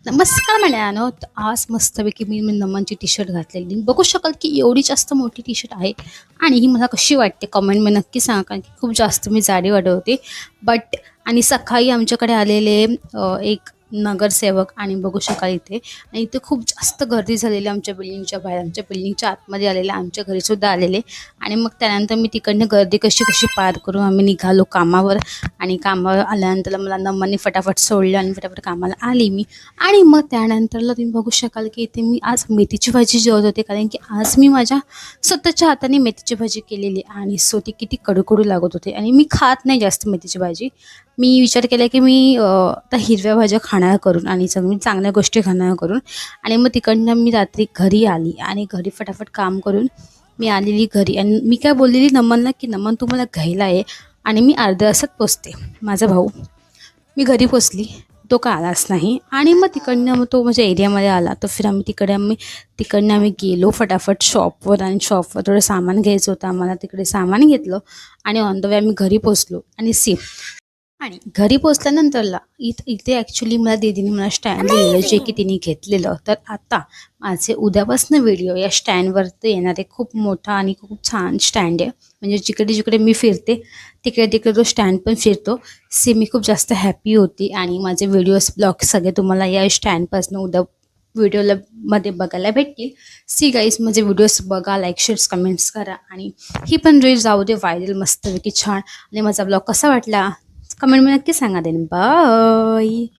नमस्कार मंडळानो, तर आज मस्तपैकी मी नमनची टी शर्ट घातलेली बघू शकाल की एवढी जास्त मोठी टी शर्ट आहे. आणि ही मला कशी वाटते कमेंटमध्ये नक्की सांगा, कारण की खूप जास्त मी जाडी वाटत होते. बट आणि सकाळी आमच्याकडे आलेले एक नगरसेवक आणि बघू शकाल इथे, आणि इथे खूप जास्त गर्दी झालेली आमच्या बिल्डिंगच्या बाहेर, आमच्या बिल्डिंगच्या आतमध्ये आलेले, आमच्या घरीसुद्धा आलेले. आणि मग त्यानंतर मी तिकडनं गर्दी कशी कशी पार करून आम्ही निघालो कामावर. आणि कामावर आल्यानंतर मला नमनने फटाफट सोडलं आणि फटाफट कामाला आली मी. आणि मग त्यानंतरला तुम्ही बघू शकाल की इथे मी आज मेथीची भाजी जेवत होते, कारण की आज मी माझ्या स्वतःच्या हाताने मेथीची भाजी केलेली आणि सो ती किती कडू लागत होते. आणि मी खात नाही जास्त मेथीची भाजी. मी विचार केला की मी आता हिरव्या भाज्या खाणार करून आणि मी चांगल्या गोष्टी खाणार करून. आणि मग तिकडनं मी रात्री घरी आली आणि घरी फटाफट काम करून मी आलेली घरी. आणि मी काय बोललेली नमनला की नमन तू मला घ्यायला आहे, आणि मी अर्ध्या तासात पोचते. माझा भाऊ, मी घरी पोचली, तो का आलाच नाही. आणि मग तिकडनं मग तो माझ्या एरियामध्ये आला, तर फिर तिकडनं आम्ही गेलो फटाफट शॉपवर. आणि शॉपवर थोडं सामान घ्यायचं होतं आम्हाला, तिकडे सामान घेतलं आणि ऑन द वे आम्ही घरी पोचलो. आणि आणि घरी पोचल्यानंतरला इथे ॲक्च्युली मला दीदीने मला स्टँड दिलेलं, जे की तिने घेतलेलं. तर आता माझे उद्यापासून व्हिडिओ या स्टँडवर तर येणार आहे. खूप मोठा आणि खूप छान स्टँड आहे, म्हणजे जिकडे जिकडे मी फिरते तिकडे तिकडे तो स्टँड पण फिरतो. मी खूप जास्त हॅपी होती. आणि माझे व्हिडिओज ब्लॉग सगळे तुम्हाला या स्टँडपासून उद्या व्हिडिओला मध्ये बघायला भेटतील. गाईज, माझे व्हिडिओज बघा, लाईक शेअर्स कमेंट्स करा. आणि ही पण रील जाऊ दे व्हायरल मस्तपैकी छान. आणि माझा ब्लॉग कसा वाटला कमेंटमध्ये नक्की सांगा. Then bye.